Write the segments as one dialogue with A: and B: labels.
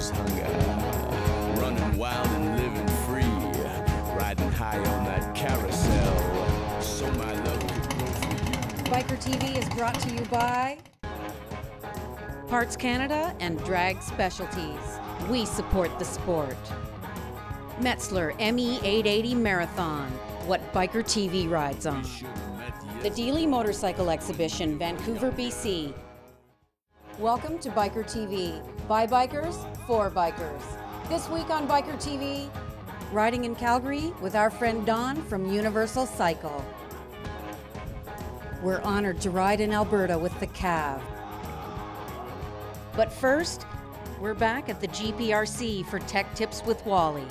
A: lose hunger, running wild and living free, riding high on that carousel, so my love could go for you.
B: Bikertv is brought to you by Parts Canada and Drag Specialties. We support the sport. Metzler ME880 Marathon, what Bikertv rides on. The Dealey Motorcycle Exhibition, Vancouver, BC. Welcome to Bikertv, by bikers, for bikers. This week on Bikertv, riding in Calgary with our friend Don from Universal Cycle. We're honored to ride in Alberta with the C.A.V. But first, we're back at the GPRC for Tech Tips with Wally.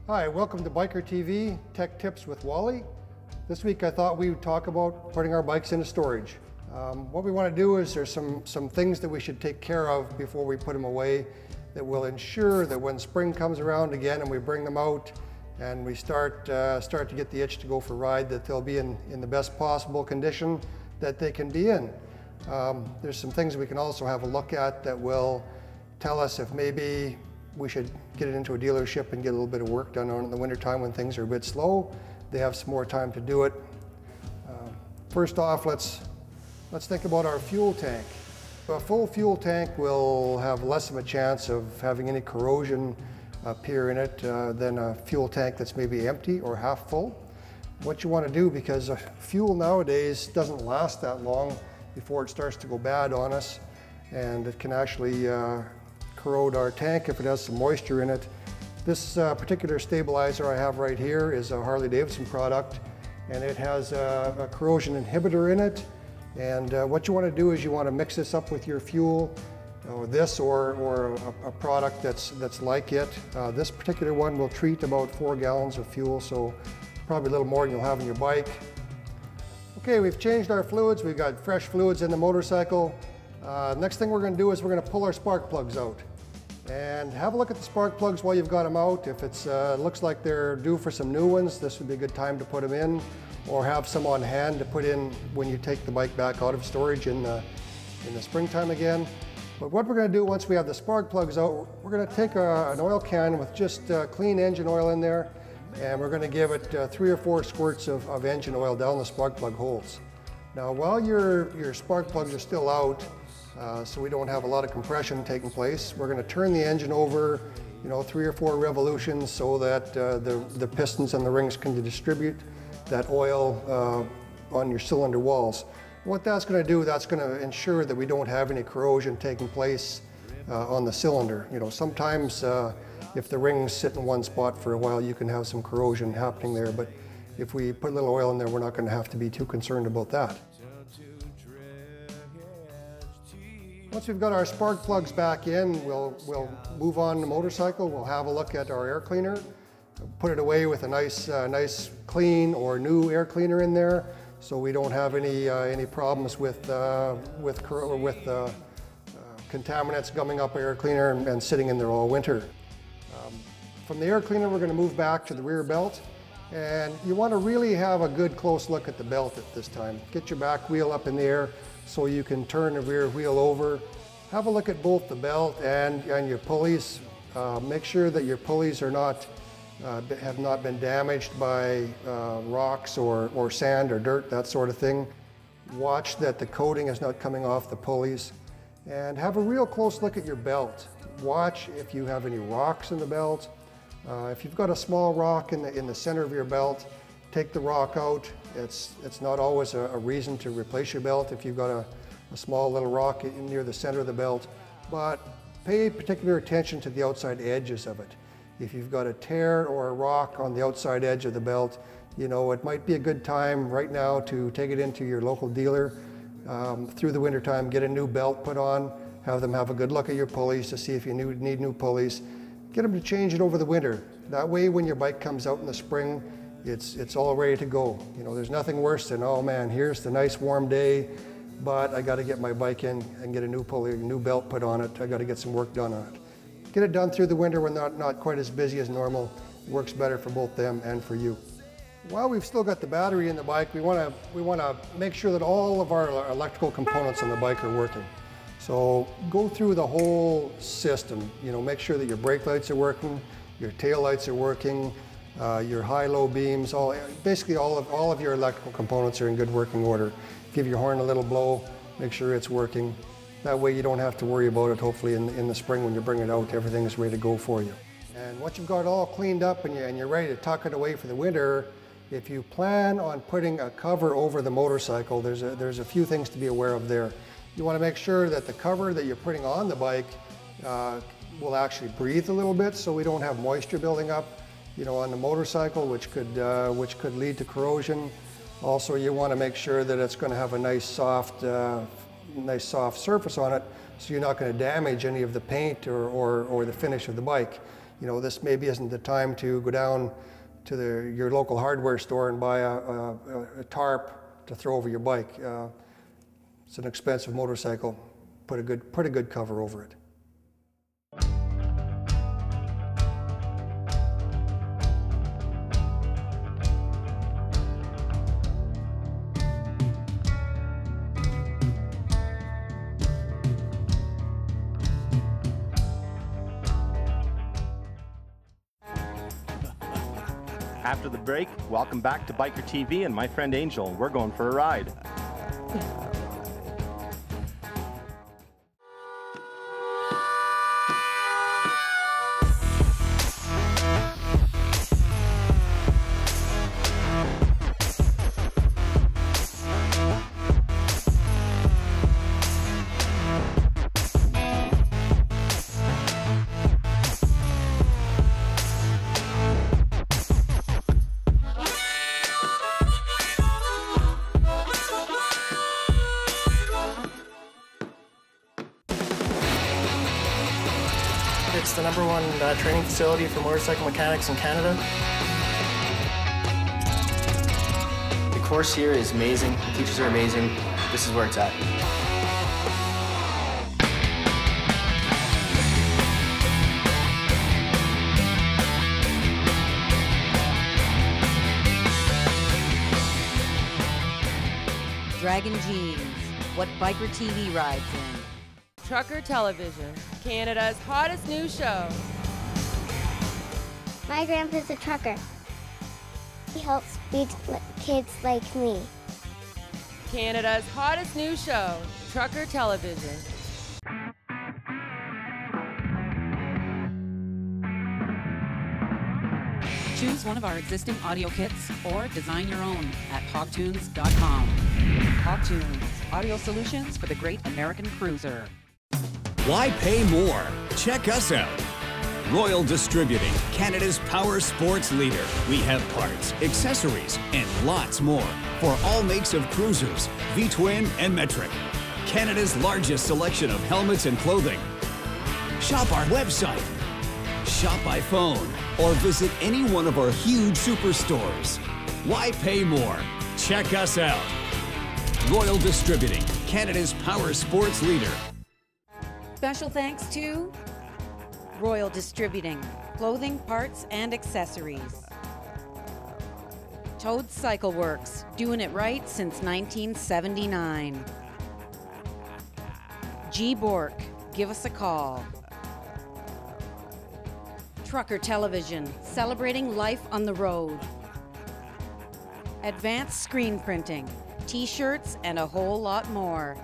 C: Hi, welcome to Bikertv Tech Tips with Wally. This week I thought we would talk about putting our bikes into storage. What we want to do is there's some things that we should take care of before we put them away that will ensure that when spring comes around again and we bring them out and we start to get the itch to go for a ride, that they'll be in the best possible condition that they can be in. There's some things we can also have a look at that will tell us if maybe we should get it into a dealership and get a little bit of work done on it in the wintertime when things are a bit slow. They have some more time to do it. First off, let's think about our fuel tank. A full fuel tank will have less of a chance of having any corrosion appear in it than a fuel tank that's maybe empty or half full. What you want to do, because fuel nowadays doesn't last that long before it starts to go bad on us, and it can actually corrode our tank if it has some moisture in it. This particular stabilizer I have right here is a Harley-Davidson product, and it has a corrosion inhibitor in it. And what you want to do is you want to mix this up with your fuel, or a product that's like it. This particular one will treat about 4 gallons of fuel, so probably a little more than you'll have on your bike. Okay, we've changed our fluids. We've got fresh fluids in the motorcycle. Next thing we're going to do is we're going to pull our spark plugs out. And have a look at the spark plugs while you've got them out. If it looks like they're due for some new ones, this would be a good time to put them in, or have some on hand to put in when you take the bike back out of storage in the springtime again. But what we're going to do once we have the spark plugs out, we're going to take an oil can with just clean engine oil in there, and we're going to give it 3 or 4 squirts of engine oil down the spark plug holes. Now, while your spark plugs are still out, so we don't have a lot of compression taking place, we're going to turn the engine over, 3 or 4 revolutions so that the pistons and the rings can distribute that oil on your cylinder walls. What that's going to do, that's going to ensure that we don't have any corrosion taking place on the cylinder. Sometimes if the rings sit in one spot for a while, you can have some corrosion happening there, but if we put a little oil in there, we're not going to have to be too concerned about that. Once we've got our spark plugs back in, we'll move on the motorcycle. We'll have a look at our air cleaner, put it away with a nice clean or new air cleaner in there, so we don't have any problems with contaminants gumming up our air cleaner and sitting in there all winter. From the air cleaner, we're going to move back to the rear belt, and you want to really have a good close look at the belt at this time. Get your back wheel up in the air so you can turn the rear wheel over. Have a look at both the belt and your pulleys. Make sure that your pulleys are have not been damaged by rocks or sand or dirt, that sort of thing. Watch that the coating is not coming off the pulleys. And have a real close look at your belt. Watch if you have any rocks in the belt. If you've got a small rock in the center of your belt, take the rock out. It's not always a reason to replace your belt if you've got a small little rock near the center of the belt, but pay particular attention to the outside edges of it. If you've got a tear or a rock on the outside edge of the belt, it might be a good time right now to take it into your local dealer through the winter time, get a new belt put on, have them have a good look at your pulleys to see if you need new pulleys. Get them to change it over the winter. That way when your bike comes out in the spring, it's all ready to go. There's nothing worse than, oh man, here's the nice warm day, but I got to get my bike in and get a new pulley, a new belt put on it. I got to get some work done on it. Get it done through the winter when not quite as busy as normal. It works better for both them and for you. While we've still got the battery in the bike, we want to make sure that all of our electrical components on the bike are working. So go through the whole system. You know, make sure that your brake lights are working, your tail lights are working, your high-low beams, basically all of your electrical components are in good working order. Give your horn a little blow, make sure it's working. That way you don't have to worry about it. Hopefully in the spring when you bring it out, everything is ready to go for you. And once you've got it all cleaned up and you're ready to tuck it away for the winter, if you plan on putting a cover over the motorcycle, there's a few things to be aware of there. You want to make sure that the cover that you're putting on the bike will actually breathe a little bit, so we don't have moisture building up, you know, on the motorcycle, which could lead to corrosion. Also, you want to make sure that it's going to have a nice soft surface on it, so you're not going to damage any of the paint or the finish of the bike. You know, this maybe isn't the time to go down to your local hardware store and buy a tarp to throw over your bike. It's an expensive motorcycle. Put a good cover over it.
D: After the break, welcome back to Biker TV and my friend Angel. We're going for a ride.
E: It's the #1 training facility for motorcycle mechanics in Canada. The course here is amazing. The teachers are amazing. This is where it's at.
B: Dragon Jeans, what Bikertv rides in.
F: Trucker Television, Canada's hottest new show.
G: My grandpa's a trucker. He helps big kids like me.
F: Canada's hottest new show, Trucker Television.
H: Choose one of our existing audio kits or design your own at hogtunes.com. Hogtunes, audio solutions for the great American cruiser.
A: Why pay more? Check us out. Royal Distributing, Canada's power sports leader. We have parts, accessories, and lots more for all makes of cruisers, V-twin and metric. Canada's largest selection of helmets and clothing. Shop our website, shop by phone, or visit any one of our huge superstores. Why pay more? Check us out. Royal Distributing, Canada's power sports leader.
B: Special thanks to Royal Distributing, clothing, parts, and accessories. Toad Cycle Works, doing it right since 1979. G. Bork, give us a call. Trucker Television, celebrating life on the road. Advanced Screen Printing, t-shirts, and a whole lot more.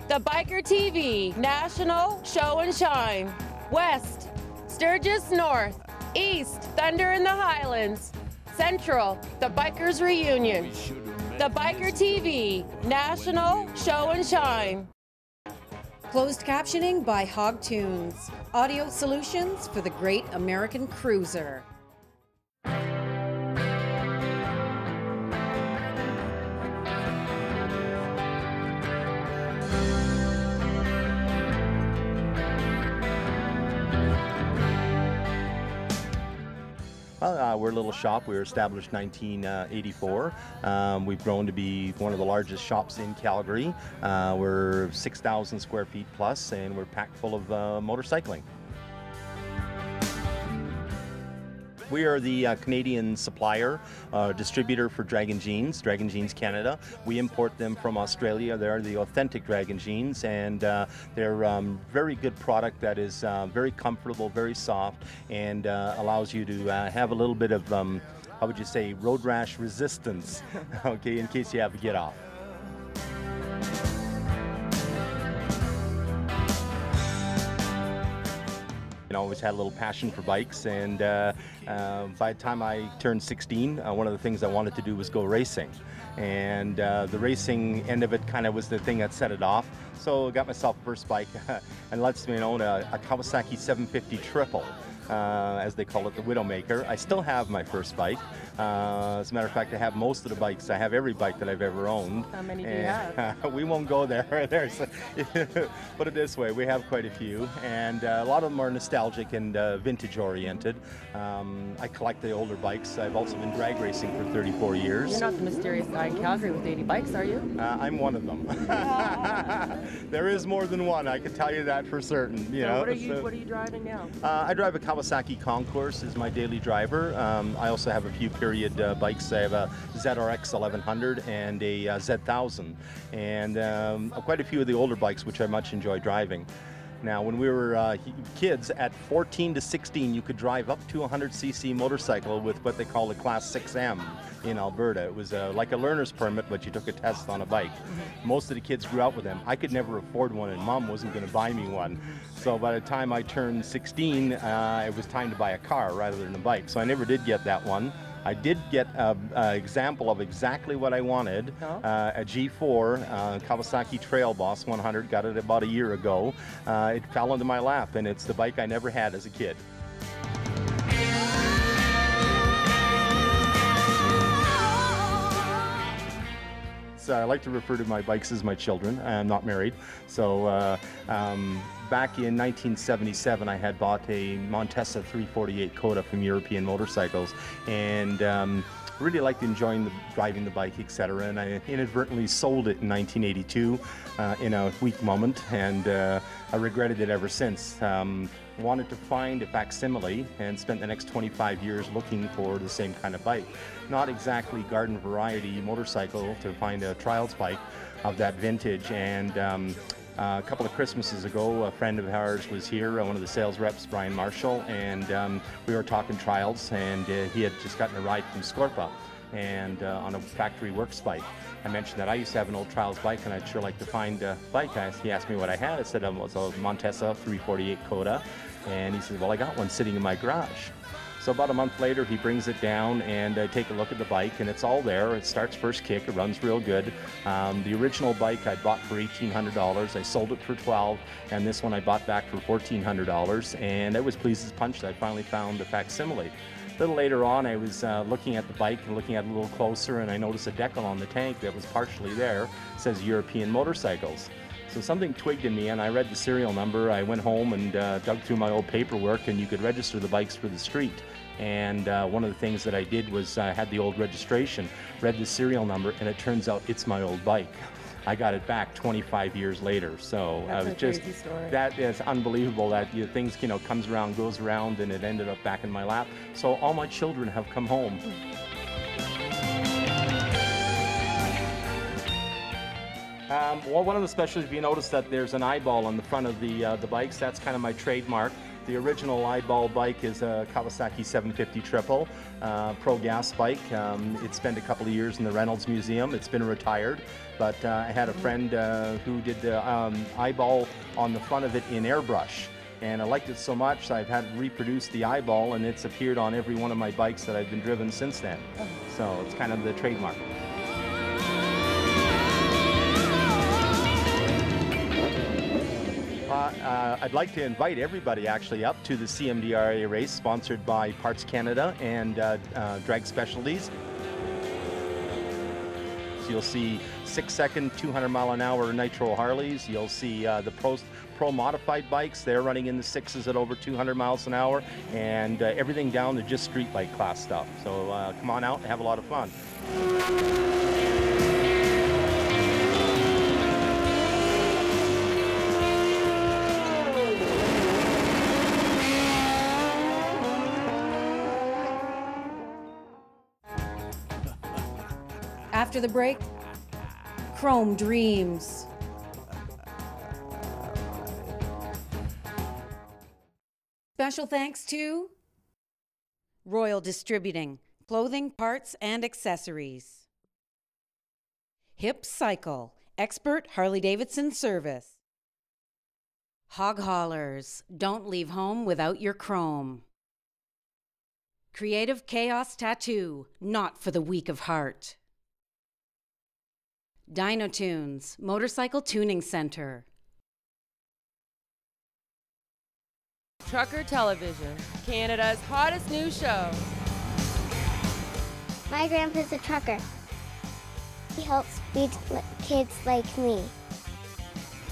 F: The Bikertv National Show and Shine. West, Sturgis North. East, Thunder in the Highlands. Central, the Bikers Reunion. The Bikertv National Show and Shine.
B: Closed captioning by Hogtunes, audio solutions for the great American cruiser.
D: Well, we're a little shop. We were established 1984. We've grown to be one of the largest shops in Calgary. We're 6,000 square feet plus, and we're packed full of motorcycling. We are the Canadian supplier, distributor for Dragon Jeans Canada. We import them from Australia. They're the authentic Dragon Jeans, and they're very good product that is very comfortable, very soft, and allows you to have a little bit of, how would you say, road rash resistance, okay, in case you have to get off. I always had a little passion for bikes, and by the time I turned 16, one of the things I wanted to do was go racing, and the racing end of it kind of was the thing that set it off. So I got myself a first bike, and lets me own a Kawasaki 750 triple, as they call it, the Widowmaker. I still have my first bike. As a matter of fact, I have most of the bikes. I have every bike that I've ever owned.
F: How many do you have?
D: We won't go there. Put it this way, we have quite a few, and a lot of them are nostalgic and vintage oriented. I collect the older bikes. I've also been drag racing for 34 years.
F: You're not the mysterious guy in Calgary with 80 bikes, are you?
D: I'm one of them. There is more than one, I can tell you that for certain. You know,
F: what are you driving now?
D: I drive a Kawasaki Concourse is my daily driver. I also have a few period bikes. I have a ZRX 1100 and a Z1000, and quite a few of the older bikes which I much enjoy driving. Now, when we were kids, at 14 to 16, you could drive up to a 100cc motorcycle with what they call a Class 6M in Alberta. It was like a learner's permit, but you took a test on a bike. Most of the kids grew up with them. I could never afford one, and Mom wasn't going to buy me one. So by the time I turned 16, it was time to buy a car rather than a bike. So I never did get that one. I did get an example of exactly what I wanted, a G4 Kawasaki Trail Boss 100, got it about a year ago. It fell into my lap, and it's the bike I never had as a kid. So I like to refer to my bikes as my children. I'm not married. So back in 1977, I had bought a Montesa 348 Coda from European Motorcycles, and really liked enjoying driving the bike, etc. And I inadvertently sold it in 1982 in a weak moment, and I regretted it ever since. Wanted to find a facsimile and spent the next 25 years looking for the same kind of bike. Not exactly garden variety motorcycle to find a trials bike of that vintage, and a couple of Christmases ago, a friend of ours was here, one of the sales reps, Brian Marshall, and we were talking trials, and he had just gotten a ride from Scorpa and on a factory works bike. I mentioned that I used to have an old trials bike, and I'd sure like to find a bike. He asked me what I had. I said it was a Montesa 348 Coda, and he said, well, I got one sitting in my garage. So about a month later, he brings it down, and I take a look at the bike, and it's all there. It starts first kick, it runs real good. The original bike I bought for $1,800. I sold it for $1,200, and this one I bought back for $1,400, and I was pleased as punch that I finally found a facsimile. A little later on, I was looking at the bike and looking at it a little closer, and I noticed a decal on the tank that was partially there. It says European Motorcycles. So something twigged in me, and I read the serial number. I went home and dug through my old paperwork, and you could register the bikes for the street. And one of the things that I did was I had the old registration, read the serial number, and it turns out it's my old bike. I got it back 25 years later. So I was just, that is unbelievable that things, comes around, goes around, and it ended up back in my lap. So all my children have come home. Well, one of the specialties, if you notice that there's an eyeball on the front of the bikes, that's kind of my trademark. The original eyeball bike is a Kawasaki 750 Triple Pro Gas bike. It spent a couple of years in the Reynolds Museum. It's been retired, but I had a friend who did the eyeball on the front of it in airbrush. And I liked it so much, I've had to reproduce the eyeball, and it's appeared on every one of my bikes that I've been driven since then. So it's kind of the trademark. I'd like to invite everybody actually up to the CMDRA race sponsored by Parts Canada and Drag Specialties. So you'll see 6-second, 200-mile-an-hour nitro Harleys. You'll see the pro modified bikes. They're running in the 6s at over 200 miles an hour, and everything down to just street bike class stuff. So come on out and have a lot of fun.
B: After the break, Chrome Dreams. Special thanks to Royal Distributing, clothing, parts, and accessories. Hip Cycle, expert Harley-Davidson service. Hog Haulers, don't leave home without your chrome. Creative Chaos Tattoo, not for the weak of heart. Dino Tunes, Motorcycle Tuning Center.
F: Trucker Television, Canada's hottest new show.
G: My grandpa's a trucker. He helps feed kids like me.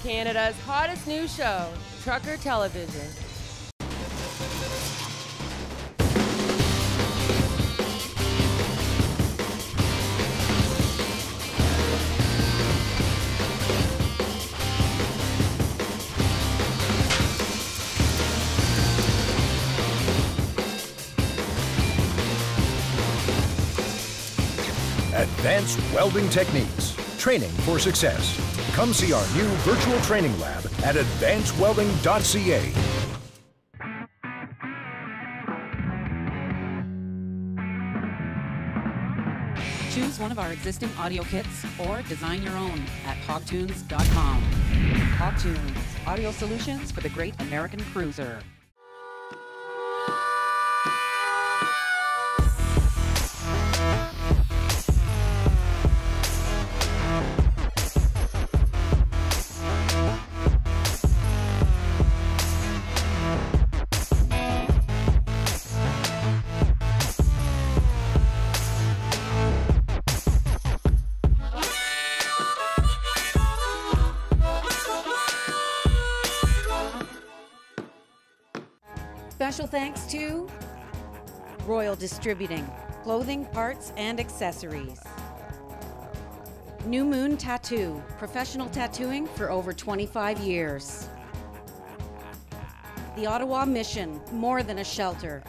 F: Canada's hottest new show, Trucker Television.
I: Advanced welding techniques, training for success. Come see our new virtual training lab at advancedwelding.ca.
H: Choose one of our existing audio kits or design your own at hogtunes.com. Hogtunes, audio solutions for the great American cruiser.
B: Special thanks to Royal Distributing, clothing, parts, and accessories. New Moon Tattoo, professional tattooing for over 25 years. The Ottawa Mission, more than a shelter.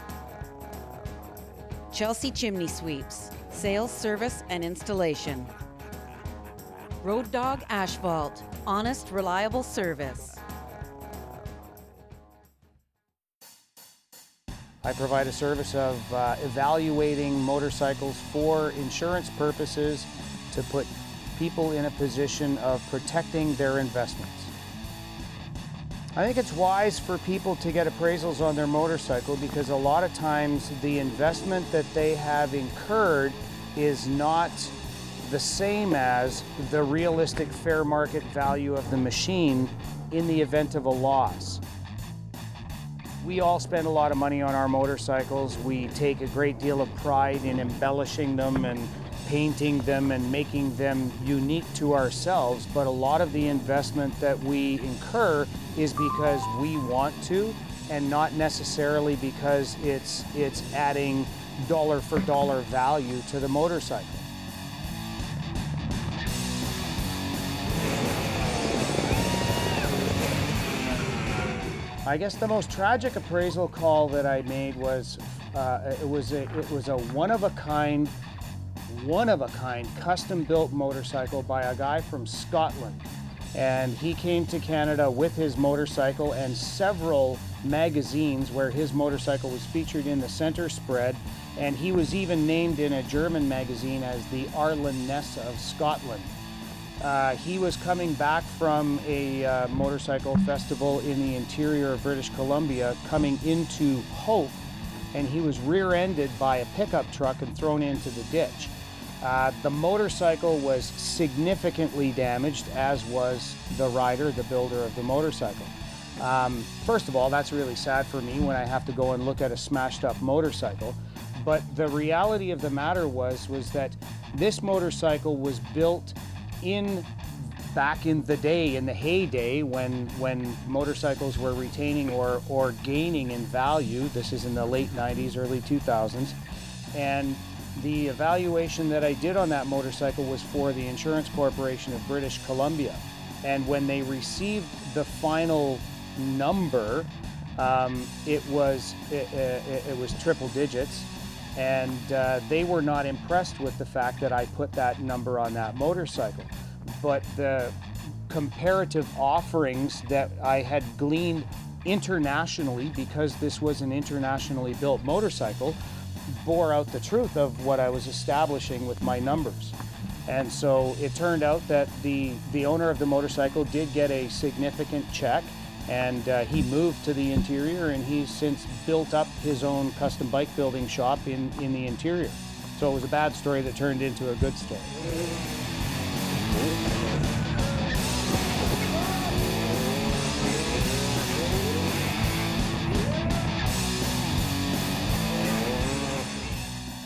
B: Chelsea Chimney Sweeps, sales, service, and installation. Road Dog Asphalt, honest, reliable service.
J: I provide a service of evaluating motorcycles for insurance purposes to put people in a position of protecting their investments. I think it's wise for people to get appraisals on their motorcycle because a lot of times the investment that they have incurred is not the same as the realistic fair market value of the machine in the event of a loss. We all spend a lot of money on our motorcycles. We take a great deal of pride in embellishing them and painting them and making them unique to ourselves, but a lot of the investment that we incur is because we want to and not necessarily because it's adding dollar for dollar value to the motorcycle. I guess the most tragic appraisal call that I made was it was a one of a kind custom-built motorcycle by a guy from Scotland, and he came to Canada with his motorcycle and several magazines where his motorcycle was featured in the center spread, and he was even named in a German magazine as the Arlen Ness of Scotland. He was coming back from a motorcycle festival in the interior of British Columbia, coming into Hope, and he was rear-ended by a pickup truck and thrown into the ditch. The motorcycle was significantly damaged, as was the rider, the builder of the motorcycle. First of all, that's really sad for me when I have to go and look at a smashed up motorcycle. But the reality of the matter was that this motorcycle was built in back in the day, in the heyday, when motorcycles were retaining or gaining in value. This is in the late 90s, early 2000s. And the evaluation that I did on that motorcycle was for the Insurance Corporation of British Columbia. And when they received the final number, it was triple digits. And they were not impressed with the fact that I put that number on that motorcycle. But the comparative offerings that I had gleaned internationally, because this was an internationally built motorcycle, bore out the truth of what I was establishing with my numbers. And so it turned out that the owner of the motorcycle did get a significant check, and he moved to the interior, and he's since built up his own custom bike building shop in the interior. So it was a bad story that turned into a good story.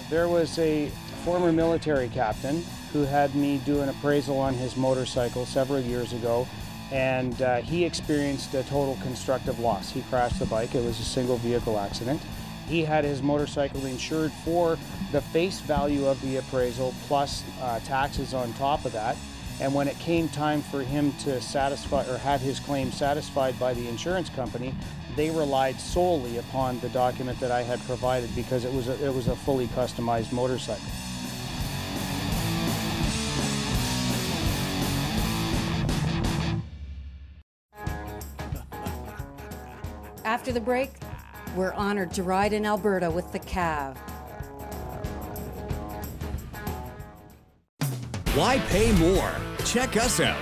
J: There was a former military captain who had me do an appraisal on his motorcycle several years ago, and he experienced a total constructive loss. He crashed the bike. It was a single vehicle accident. He had his motorcycle insured for the face value of the appraisal plus taxes on top of that. And when it came time for him to satisfy or have his claim satisfied by the insurance company, they relied solely upon the document that I had provided, because it was a fully customized motorcycle.
B: After the break, we're honored to ride in Alberta with the C.A.V.
A: Why pay more? Check us out.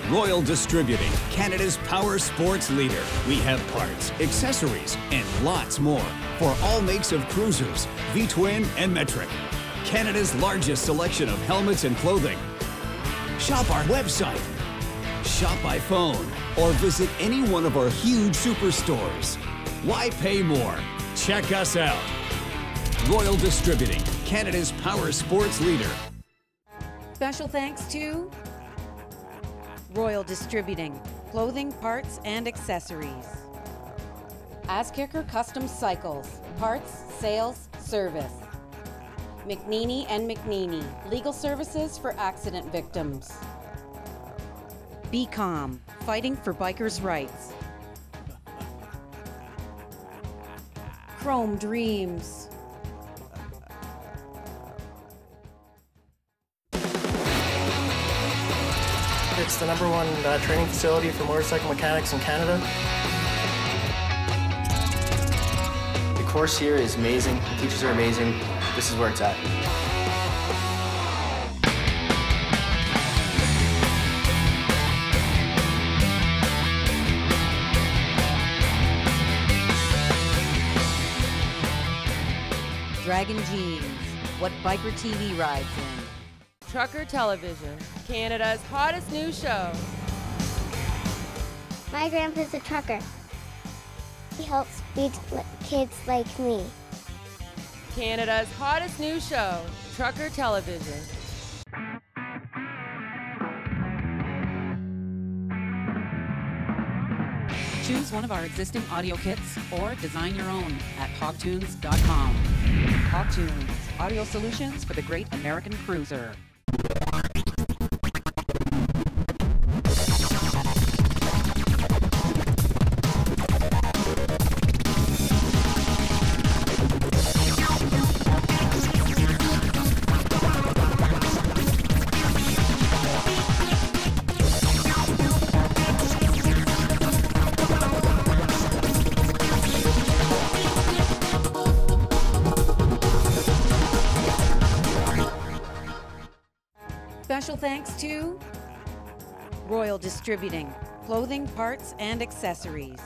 A: Royal Distributing, Canada's power sports leader. We have parts, accessories, and lots more for all makes of cruisers, V-twin, and metric. Canada's largest selection of helmets and clothing. Shop our website, shop by phone, or visit any one of our huge superstores. Why pay more? Check us out. Royal Distributing, Canada's power sports leader.
B: Special thanks to Royal Distributing, clothing, parts, and accessories. Askicker Custom Cycles, parts, sales, service. McNeely and McNeely, legal services for accident victims. BCOM, fighting for bikers' rights. Chrome Dreams.
E: It's the #1 training facility for motorcycle mechanics in Canada. The course here is amazing. The teachers are amazing. This is where it's at.
B: Dragon Jeans, what Bikertv rides in.
F: Trucker Television, Canada's hottest new show.
G: My grandpa's a trucker. He helps feed kids like me.
F: Canada's hottest new show, Trucker Television.
H: Choose one of our existing audio kits or design your own at hogtunes.com. Hogtunes, audio solutions for the great American cruiser.
B: Special thanks to Royal Distributing, clothing, parts, and accessories.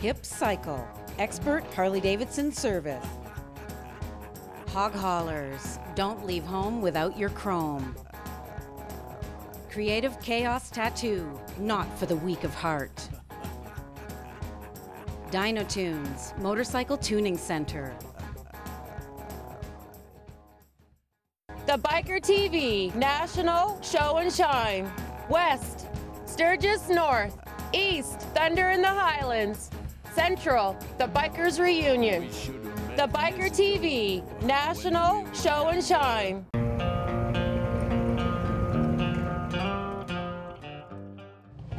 B: Hip Cycle, expert Harley-Davidson service. Hog Haulers, don't leave home without your chrome. Creative Chaos Tattoo, not for the weak of heart. Dino Tunes, motorcycle tuning center.
F: The Bikertv National Show and Shine. West, Sturgis North. East, Thunder in the Highlands. Central, the Bikers Reunion. The Bikertv National Show and Shine.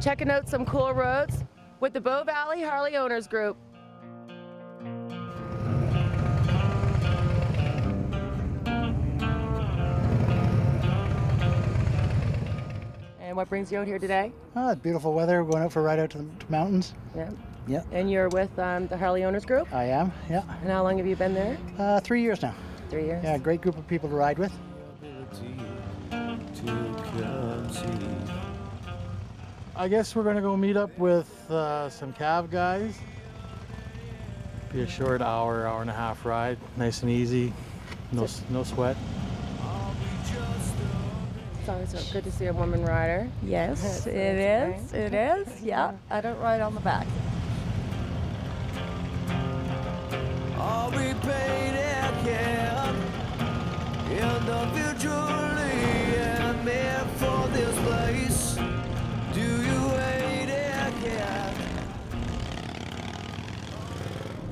F: Checking out some cool roads with the Bow Valley Harley Owners Group. And what brings you out here today?
K: It's beautiful weather. We're going out for a ride out to the mountains.
F: Yeah.
K: Yeah.
F: And you're with the Harley Owners Group?
K: I am, yeah.
F: And how long have you been there?
K: 3 years now.
F: 3 years?
K: Yeah, great group of people to ride with.
L: I guess we're going to go meet up with some C.A.V guys. Be a short hour, hour and a half ride. Nice and easy. No sweat.
F: It's always good to see a woman rider.
M: Yes, it is. It is. Yeah, I don't ride on the back.
N: Are we paid again? Individually and meant for this place. Do you wait again?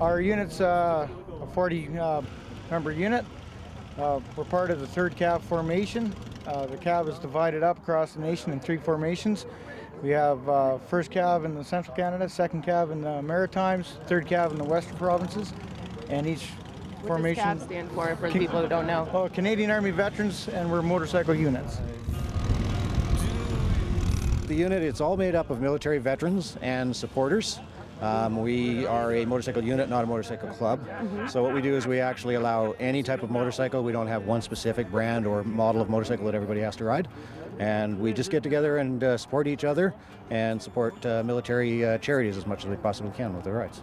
K: Our unit's a 40 member unit. We're part of the 3rd C.A.V formation. The C.A.V is divided up across the nation in 3 formations. We have 1st C.A.V in the Central Canada, 2nd C.A.V in the Maritimes, 3rd C.A.V in the Western provinces, and each formation...
F: What does C.A.V stand for the people who don't know?
K: Canadian Army Veterans, and we're motorcycle units.
O: The unit, it's all made up of military veterans and supporters. We are a motorcycle unit, not a motorcycle club. So what we do is we actually allow any type of motorcycle. We don't have one specific brand or model of motorcycle that everybody has to ride. And we just get together and support each other and support military charities as much as we possibly can with their rides.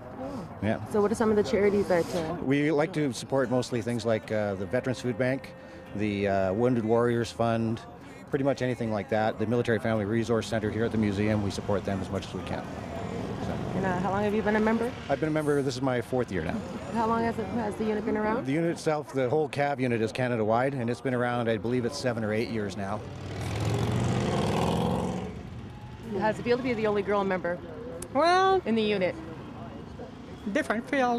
O: Yeah.
F: So what are some of the charities that...
O: We like to support mostly things like the Veterans Food Bank, the Wounded Warriors Fund, pretty much anything like that. The Military Family Resource Center here at the museum, we support them as much as we can.
F: And how long have you been a member?
O: I've been a member, this is my 4th year now.
F: How long has the unit been around?
O: The unit itself, the whole C.A.V unit is Canada-wide, and it's been around, I believe it's 7 or 8 years now.
F: How does it feel to be the only girl member?
P: Well,
F: in the unit?
P: Different. Feel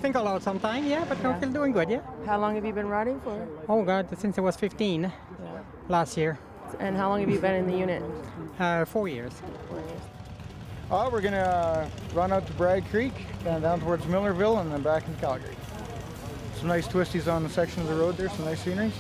P: think a lot sometimes, yeah, but I feel doing good, yeah.
F: How long have you been riding for?
P: Oh God, since I was 15 last year.
F: And how long have you been in the unit?
P: 4 years.
F: 4 years.
K: We're going to run out to Bragg Creek and down towards Millerville and then back into Calgary. Some nice twisties on the section of the road there, some nice scenery.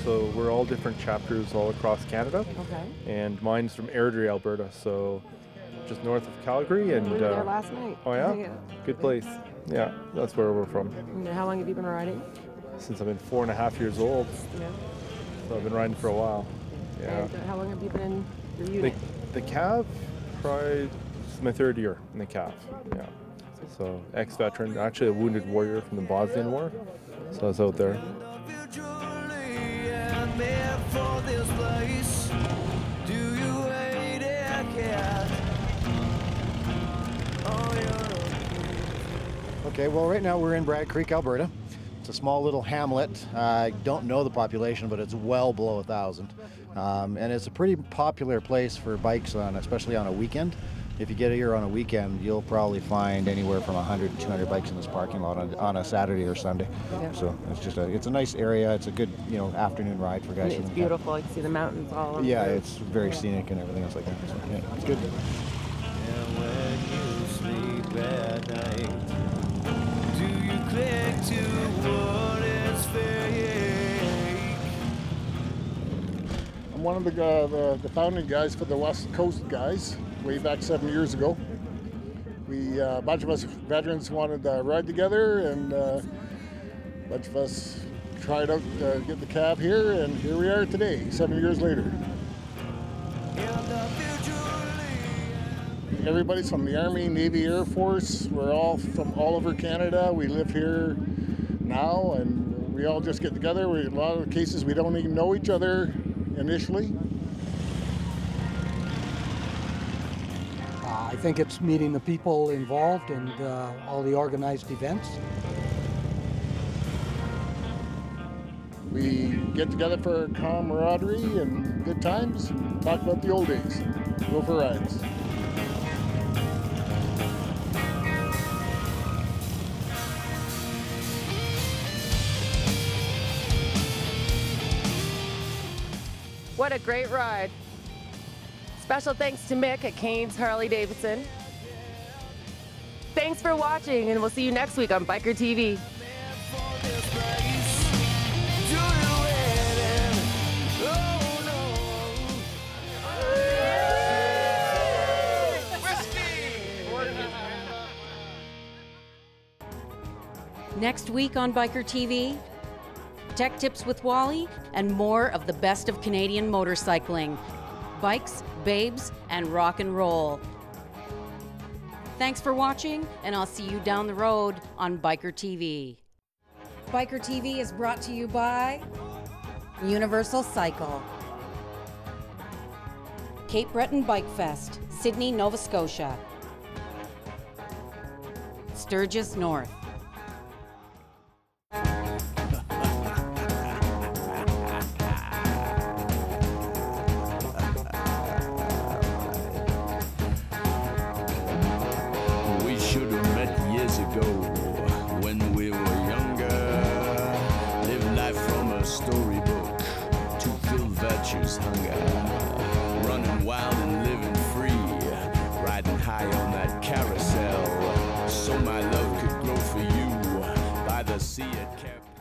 D: So we're all different chapters all across Canada.
F: Okay.
D: And mine's from Airdrie, Alberta, so just north of Calgary. And
F: we were there last night.
D: Oh yeah?
F: Yeah.
D: Good place. Yeah, that's where we're from.
F: And how long have you been riding?
D: Since I've been 4.5 years old.
F: Yeah.
D: So I've been riding for a while. Yeah.
F: And how long have you been in the unit?
D: The C.A.V, probably this is my 3rd year in the C.A.V. Yeah. So ex-veteran, actually a wounded warrior from the Bosnian War. So I was out there.
N: For this place, do you wait again?
O: Okay, well right now we're in Bragg Creek, Alberta. It's a small little hamlet. I don't know the population, but it's well below 1,000. And it's a pretty popular place for bikes, especially on a weekend. If you get here on a weekend, you'll probably find anywhere from 100 to 200 bikes in this parking lot on a Saturday or Sunday. Yeah. So it's a nice area. It's a good afternoon ride for guys.
F: It's beautiful. You can see the mountains all over.
O: Yeah, it's very scenic and everything else like that. So, yeah, it's good.
N: And when you sleep at night, do you cling to what is fake?
Q: I'm one of the founding guys for the West Coast guys. Way back 7 years ago. A bunch of us veterans wanted to ride together, and a bunch of us tried out to get the C.A.V here, and here we are today, 7 years later. everybody's from the Army, Navy, Air Force. We're all from all over Canada. We live here now, and we all just get together. A lot of cases we don't even know each other initially.
R: I think it's meeting the people involved and all the organized events.
Q: We get together for camaraderie and good times and talk about the old days. Go for rides.
F: What a great ride. Special thanks to Mick at Kane's Harley Davidson. Thanks for watching, and we'll see you next week on Biker TV.
B: Next week on Biker TV, tech tips with Wally and more of the best of Canadian motorcycling. Bikes, babes, and rock and roll. Thanks for watching, and I'll see you down the road on Biker TV. Biker TV is brought to you by Universal Cycle, Cape Breton Bike Fest, Sydney, Nova Scotia, Sturgis North.
N: When we were younger, lived life from a storybook to fill virtue's hunger, running wild and living free, riding high on that carousel, so my love could grow for you by the sea at C.A.V.